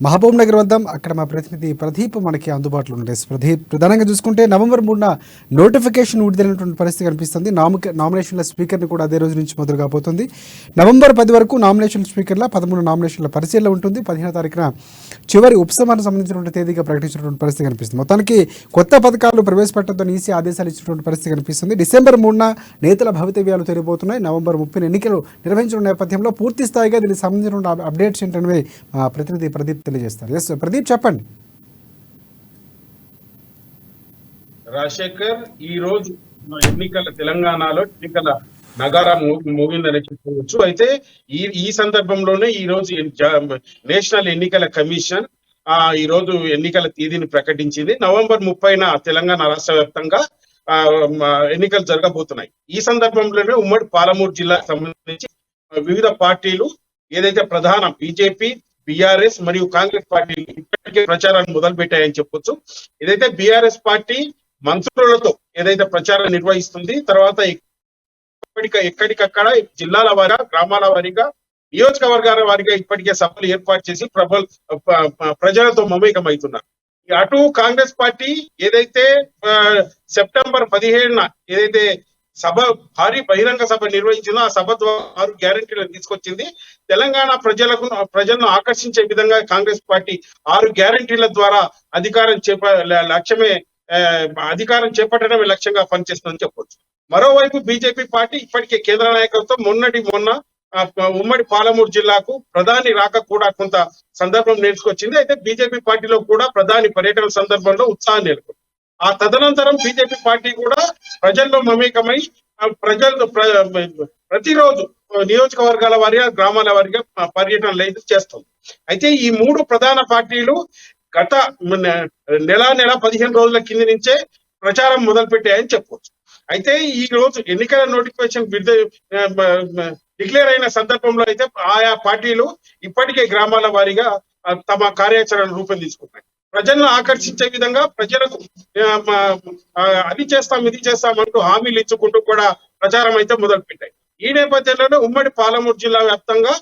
మహబూబ్ నగర్ వద్ద అక్కడ మా ప్రతినిధి ప్రదీప్ మనకి అందుబాటులో ఉంటాయి. ప్రదీప్, ప్రధానంగా చూసుకుంటే నవంబర్ 3న నోటిఫికేషన్ విడుదలైనటువంటి పరిస్థితి కనిపిస్తుంది. నామినేషన్ల స్పీకర్ని కూడా అదే రోజు నుంచి మొదలు కాబోతుంది. నవంబర్ 10 వరకు నామినేషన్ స్పీకర్ల 13 నామినేషన్ల పరిశీలన ఉంటుంది. 15వ తారీఖున చివరి ఉపశమనం సంబంధించినటువంటి తేదీగా ప్రకటించినటువంటి పరిస్థితి కనిపిస్తుంది. మొత్తానికి కొత్త పథకాలు ప్రవేశపెట్టడంతో ఈసీ ఆదేశాలు ఇచ్చినటువంటి పరిస్థితి కనిపిస్తుంది. డిసెంబర్ 3న నేతల భవితవ్యాలు తెలియబోతున్నాయి. నవంబర్ 30న ఎన్నికలు నిర్వహించిన నేపథ్యంలో పూర్తి స్థాయిగా దీనికి సంబంధించిన అప్డేట్స్ ఏంటనేవి మా ప్రతినిధి ప్రదీప్ తెలియజేస్తారు. ఎస్ ప్రదీప్, చెప్పండి. రాజశేఖర్, ఈ రోజు తెలంగాణలో ఎన్నికల నగారం మోగిందని చెప్పవచ్చు. అయితే ఈ సందర్భంలోనే ఈ రోజు నేషనల్ ఎన్నికల కమిషన్ ఈ రోజు ఎన్నికల తేదీని ప్రకటించింది. నవంబర్ 30న తెలంగాణ రాష్ట్ర వ్యాప్తంగా ఎన్నికలు జరగబోతున్నాయి. ఈ సందర్భంలోనే ఉమ్మడి పాలమూరు జిల్లాకు సంబంధించి వివిధ పార్టీలు ఏదైతే ప్రధాన బీజేపీ, బీఆర్ఎస్ మరియు కాంగ్రెస్ పార్టీలు ఇప్పటికే ప్రచారాన్ని మొదలు పెట్టాయని చెప్పొచ్చు. ఏదైతే బీఆర్ఎస్ పార్టీ మంత్రులతో ఏదైతే ప్రచారం నిర్వహిస్తుంది, తర్వాత ఎక్కడికక్కడ జిల్లాల వారీగా, గ్రామాల వారీగా, నియోజకవర్గాల వారీగా ఇప్పటికే సభలు ఏర్పాటు చేసి ప్రజలతో మమేకం అవుతున్నారు. అటు కాంగ్రెస్ పార్టీ ఏదైతే సెప్టెంబర్ 17న ఏదైతే భారీ బహిరంగ సభ నిర్వహించిందో ఆ సభ ద్వారా 6 గ్యారెంటీలను తీసుకొచ్చింది. తెలంగాణ ప్రజలను ఆకర్షించే విధంగా కాంగ్రెస్ పార్టీ 6 గ్యారెంటీల ద్వారా అధికారం చేపట్టడమే లక్ష్యంగా పనిచేస్తుందని చెప్పొచ్చు. మరోవైపు బీజేపీ పార్టీ ఇప్పటికే కేంద్ర నాయకత్వం మొన్న ఉమ్మడి పాలమూరు జిల్లాకు ప్రధాని రాక కూడా కొంత సందర్భం నేర్చుకొచ్చింది. అయితే బీజేపీ పార్టీలో కూడా ప్రధాని పర్యటన సందర్భంలో ఉత్సాహం నెలకొంది. ఆ తదనంతరం బీజేపీ పార్టీ కూడా ప్రజల్లో మమేకమై ప్రతిరోజు నియోజకవర్గాల వారిగా, గ్రామాల వారిగా పర్యటనలు అయితే చేస్తుంది. అయితే ఈ 3 ప్రధాన పార్టీలు గత నెల 15 రోజుల కింద నుంచే ప్రచారం మొదలు పెట్టాయని చెప్పవచ్చు. అయితే ఈ రోజు ఎన్నికల నోటిఫికేషన్ డిక్లేర్ అయిన సందర్భంలో అయితే ఆయా పార్టీలు ఇప్పటికే గ్రామాల వారీగా తమ కార్యాచరణ రూపొందించుకున్నాయి. ప్రజలను ఆకర్షించే విధంగా ప్రజలకు అది చేస్తాం, ఇది చేస్తామంటూ హామీలు ఇచ్చుకుంటూ కూడా ప్రచారం అయితే మొదలు పెట్టాయి. ఈ నేపథ్యంలోనే ఉమ్మడి పాలమూరు జిల్లా వ్యాప్తంగా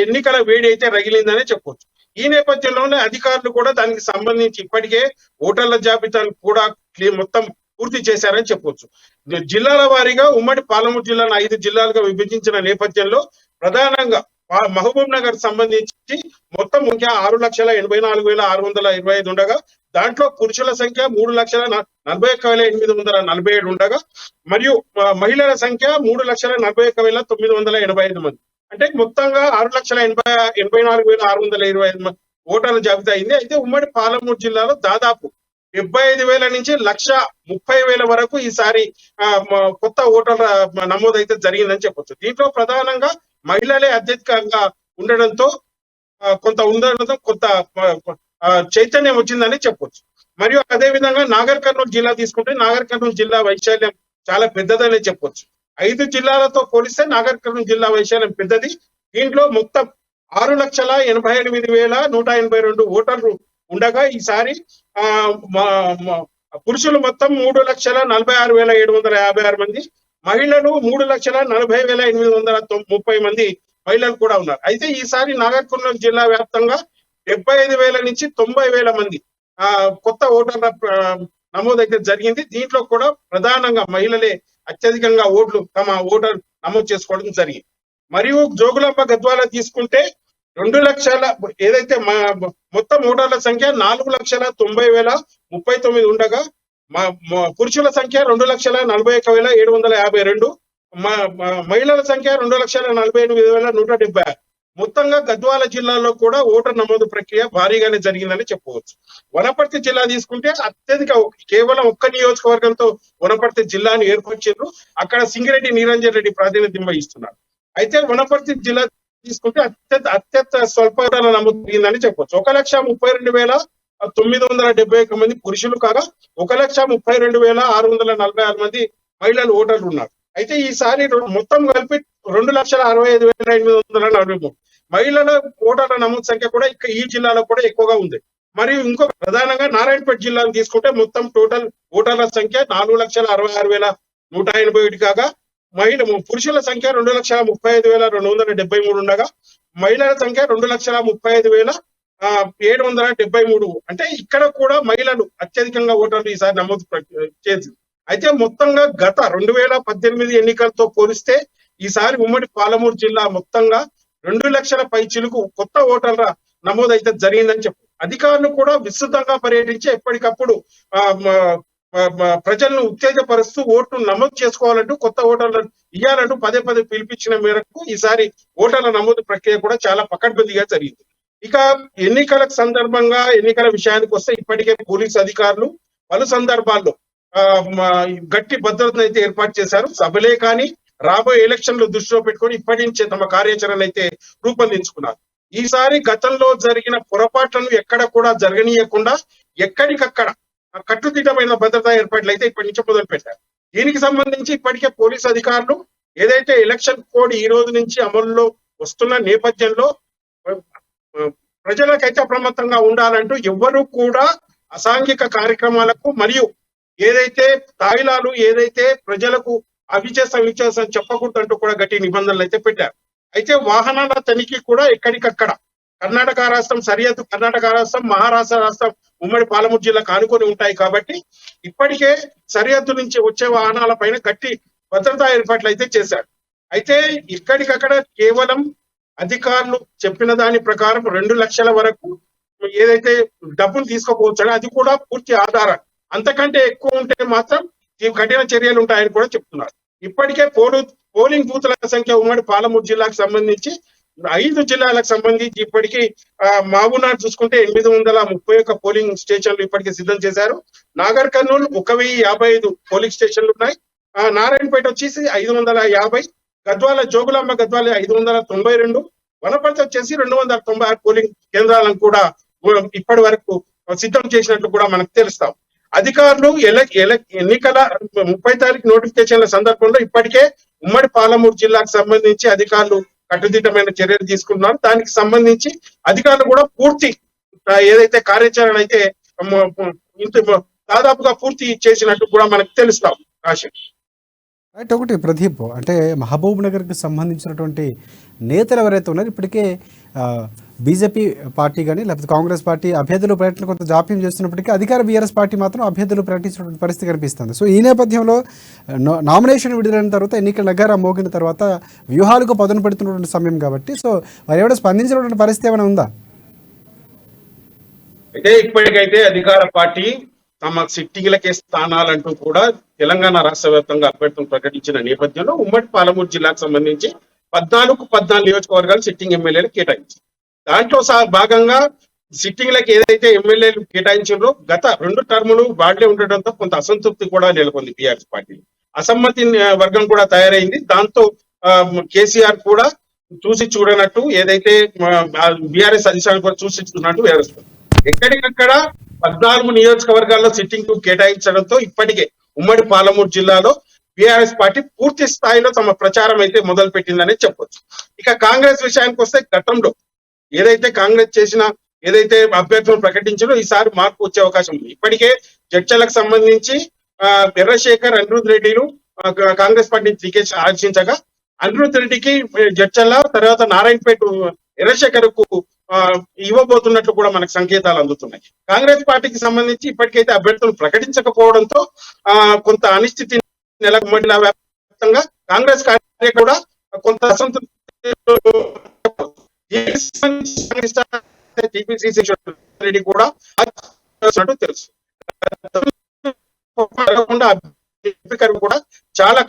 ఎన్నికల వేడి అయితే రగిలిందనే చెప్పొచ్చు. ఈ నేపథ్యంలోనే అధికారులు కూడా దానికి సంబంధించి ఇప్పటికే ఓటర్ల జాబితాను కూడా మొత్తం పూర్తి చేశారని చెప్పొచ్చు. జిల్లాల వారీగా ఉమ్మడి పాలమూరు జిల్లాను 5 జిల్లాలుగా విభజించిన నేపథ్యంలో ప్రధానంగా మహబూబ్ నగర్ సంబంధించి మొత్తం 6,84,625 ఉండగా దాంట్లో పురుషుల సంఖ్య 3,41,847 ఉండగా మరియు మహిళల సంఖ్య 3,41,985 మంది. అంటే మొత్తంగా 6,84,625 ఓటర్ల జాబితా అయింది. అయితే ఉమ్మడి పాలమూరు జిల్లాలో దాదాపు 75,000 నుంచి 1,30,000 వరకు ఈసారి కొత్త ఓటర్ల నమోదైతే జరిగిందని చెప్పొచ్చు. దీంట్లో ప్రధానంగా మహిళలే అత్యధికంగా ఉండడంతో కొంత చైతన్యం వచ్చిందని చెప్పొచ్చు. మరియు అదే విధంగా నాగర్ కర్నూలు జిల్లా తీసుకుంటే నాగర్ కర్నూలు జిల్లా వైశాల్యం చాలా పెద్దదనే చెప్పొచ్చు. 5 జిల్లాలతో పోలిస్తే నాగర్ కర్నూలు జిల్లా వైశాల్యం పెద్దది. దీంట్లో మొత్తం 6,88,182 ఓటర్లు ఉండగా ఈసారి పురుషులు మొత్తం 3,46,756 మంది, మహిళలు 3,40,830 మంది మహిళలు కూడా ఉన్నారు. అయితే ఈసారి నాగర్ కర్నూలు జిల్లా వ్యాప్తంగా 75,000 నుంచి 90,000 మంది కొత్త ఓటర్ల నమోదైతే జరిగింది. దీంట్లో కూడా ప్రధానంగా మహిళలే అత్యధికంగా తమ ఓటర్ నమోదు చేసుకోవడం జరిగింది. మరియు జోగులాంబ గద్వాల తీసుకుంటే 2 లక్షల ఏదైతే మొత్తం ఓటర్ల సంఖ్య 4,90,039 ఉండగా పురుషుల సంఖ్య 2,41,752, మహిళల సంఖ్య 2,48,176. మొత్తంగా గద్వాల జిల్లాలో కూడా ఓటర్ నమోదు ప్రక్రియ భారీగానే జరిగిందని చెప్పవచ్చు. వనపర్తి జిల్లా తీసుకుంటే అత్యధిక కేవలం ఒక్క నియోజకవర్గంతో వనపర్తి జిల్లాను ఏర్పరిచారు. అక్కడ సింగిరెడ్డి నిరంజన్ రెడ్డి ప్రాతినిధ్యం వహిస్తున్నారు. అయితే వనపర్తి జిల్లా తీసుకుంటే అత్యంత స్వల్ప ఓటర్ల నమోదు జరిగిందని చెప్పొచ్చు. 1,32,971 మంది పురుషులు కాగా 1,32,646 మంది మహిళలు ఓటర్లు ఉన్నారు. అయితే ఈసారి మొత్తం కలిపి 2,65,843 మహిళల ఓటర్ల నమోదు సంఖ్య కూడా ఈ జిల్లాలో కూడా ఎక్కువగా ఉంది. మరియు ఇంకొక ప్రధానంగా నారాయణపేట జిల్లాను తీసుకుంటే మొత్తం టోటల్ ఓటర్ల సంఖ్య 4,66,181 కాగా పురుషుల సంఖ్య 2,35,273 ఉండగా మహిళల సంఖ్య 2,35,000 773. అంటే ఇక్కడ కూడా మహిళలు అత్యధికంగా ఓటర్లు ఈసారి నమోదు చేసింది. అయితే మొత్తంగా గత 2018 ఎన్నికలతో పోలిస్తే ఈసారి ఉమ్మడి పాలమూరు జిల్లా మొత్తంగా 2 లక్షల పైచిలుకు కొత్త ఓటర్ల నమోదైతే జరిగిందని చెప్పు. అధికారులు కూడా విస్తృతంగా పర్యటించి ఎప్పటికప్పుడు ప్రజలను ఉత్తేజపరుస్తూ ఓట్లు నమోదు చేసుకోవాలంటూ కొత్త ఓటర్లను ఇవ్వాలంటూ పదే పదే పిలిపించిన మేరకు ఈసారి ఓటర్ల నమోదు ప్రక్రియ కూడా చాలా పకడ్బందీగా జరిగింది. ఇక ఎన్నికల సందర్భంగా ఎన్నికల విషయానికి వస్తే ఇప్పటికే పోలీసు అధికారులు పలు సందర్భాల్లో గట్టి భద్రతను అయితే ఏర్పాటు చేశారు. సభలే కానీ రాబోయే ఎలక్షన్లు దృష్టిలో పెట్టుకొని ఇప్పటి నుంచే తమ కార్యాచరణ అయితే రూపొందించుకున్నారు. ఈసారి గతంలో జరిగిన పొరపాట్లను ఎక్కడ కూడా జరగనీయకుండా ఎక్కడికక్కడ కట్టుదిట్టమైన భద్రతా ఏర్పాట్లు అయితే ఇప్పటి నుంచి మొదలు పెట్టారు. దీనికి సంబంధించి ఇప్పటికే పోలీసు అధికారులు ఏదైతే ఎలక్షన్ కోడ్ ఈ రోజు నుంచి అమలులో వస్తున్న నేపథ్యంలో ప్రజలకైతే అప్రమత్తంగా ఉండాలంటూ ఎవ్వరూ కూడా అసాంఘిక కార్యక్రమాలకు మరియు ఏదైతే తాయిలాలు ఏదైతే ప్రజలకు అవి చేస్తాం చెప్పకూడదంటూ కూడా గట్టి నిబంధనలు అయితే పెట్టారు. అయితే వాహనాల తనిఖీ కూడా ఎక్కడికక్కడ కర్ణాటక రాష్ట్రం సరిహద్దు, కర్ణాటక రాష్ట్రం మహారాష్ట్ర రాష్ట్రం ఉమ్మడి పాలమూరు జిల్లాకు ఆనుకొని ఉంటాయి కాబట్టి ఇప్పటికే సరిహద్దు నుంచి వచ్చే వాహనాల పైన గట్టి భద్రతా ఏర్పాట్లు అయితే చేశారు. అయితే ఇక్కడికక్కడ కేవలం అధికారులు చెప్పిన దాని ప్రకారం 2 లక్షల వరకు ఏదైతే డబ్బులు తీసుకోపోవచ్చాడో అది కూడా పూర్తి ఆధారం. అంతకంటే ఎక్కువ ఉంటే మాత్రం కఠిన చర్యలు ఉంటాయని కూడా చెప్తున్నారు. ఇప్పటికే పోలింగ్ బూత్ల సంఖ్య ఉమ్మడి పాలమూరు జిల్లాకు సంబంధించి 5 జిల్లాలకు సంబంధించి ఇప్పటికీ మహబూబ్నగర్ చూసుకుంటే 831 పోలింగ్ స్టేషన్లు ఇప్పటికే సిద్ధం చేశారు. నాగర్ కర్నూలు 1055 పోలింగ్ స్టేషన్లు ఉన్నాయి. నారాయణపేట వచ్చేసి 550, గద్వాల జోగులాంబ గద్వాల 592, వనపర్తి వచ్చేసి 296 పోలింగ్ కేంద్రాలను కూడా ఇప్పటి వరకు సిద్ధం చేసినట్లు కూడా మనకు తెలుస్తాం. అధికారులు ఎన్నికల 30 తారీఖు నోటిఫికేషన్ల సందర్భంలో ఇప్పటికే ఉమ్మడి పాలమూరు జిల్లాకు సంబంధించి అధికారులు కట్టుదిట్టమైన చర్యలు తీసుకున్నారు. దానికి సంబంధించి అధికారులు కూడా పూర్తి ఏదైతే కార్యాచరణ అయితే దాదాపుగా పూర్తి చేసినట్టు కూడా మనకు తెలుస్తాం. రాశి రైట్. ఒకటి ప్రదీప్, అంటే మహబూబ్ నగర్కి సంబంధించినటువంటి నేతలు ఎవరైతే ఉన్నారో ఇప్పటికే బీజేపీ పార్టీ కానీ లేకపోతే కాంగ్రెస్ పార్టీ అభ్యర్థుల ప్రకటన కొంత జాప్యం చేస్తున్నప్పటికీ అధికార బీఆర్ఎస్ పార్టీ మాత్రం అభ్యర్థులు ప్రకటించినటువంటి పరిస్థితి కనిపిస్తుంది. సో ఈ నేపథ్యంలో నామినేషన్ విడుదలైన తర్వాత ఎన్నికల నగారా మోగిన తర్వాత వ్యూహాలకు పదును పెడుతున్నటువంటి సమయం కాబట్టి సో వారు ఎవరైనా స్పందించినటువంటి పరిస్థితి ఏమైనా ఉందా? అయితే ఇప్పటికైతే అధికార పార్టీ తమ సిట్టింగ్లకే స్థానాలంటూ కూడా తెలంగాణ రాష్ట్ర వ్యాప్తంగా అభ్యర్థులను ప్రకటించిన నేపథ్యంలో ఉమ్మడి పాలమూరు జిల్లాకు సంబంధించి 14 నియోజకవర్గాలు సిట్టింగ్ ఎమ్మెల్యేలు కేటాయించారు. దాంట్లో భాగంగా సిట్టింగ్లకు ఏదైతే ఎమ్మెల్యేలు కేటాయించారో గత 2 టర్ములు వాళ్లే ఉండడంతో కొంత అసంతృప్తి కూడా నెలకొంది బీఆర్ఎస్ పార్టీ. అసమ్మతి వర్గం కూడా తయారైంది. దాంతో కేసీఆర్ కూడా చూసి చూడనట్టు ఏదైతే బీఆర్ఎస్ అధిష్టానం కూడా చూసి చూడనట్టు వ్యవహరిస్తుంది. ఎక్కడికక్కడ 14 నియోజకవర్గాల్లో సిట్టింగ్ కేటాయించడంతో ఇప్పటికే ఉమ్మడి పాలమూరు జిల్లాలో బీఆర్ఎస్ పార్టీ పూర్తి స్థాయిలో తమ ప్రచారం అయితే మొదలు పెట్టిందని చెప్పొచ్చు. ఇక కాంగ్రెస్ విషయానికి వస్తే గతంలో ఏదైతే కాంగ్రెస్ చేసిన ఏదైతే అభ్యర్థులను ప్రకటించారో ఈసారి మార్పు వచ్చే అవకాశం ఉంది. ఇప్పటికే జడ్చలకు సంబంధించి ఎర్రశేఖర్, అనిరుద్ రెడ్డిలు కాంగ్రెస్ పార్టీ టికెట్ ఆశించగా అనిరుద్ రెడ్డికి జడ్చల్ల, తర్వాత నారాయణపేట ఎర్రశేఖర్ కు ఇవ్వబోతున్నట్లు కూడా మనకు సంకేతాలు అందుతున్నాయి. కాంగ్రెస్ పార్టీకి సంబంధించి ఇప్పటికైతే అభ్యర్థులను ప్రకటించకపోవడంతో కొంత అనిశ్చితి నెలకొంది. వ్యాప్తంగా కాంగ్రెస్ కార్యకర్తలు కూడా కొంత అసంతృప్తి రెడ్డి కూడా తెలుసు. కూడా చాలా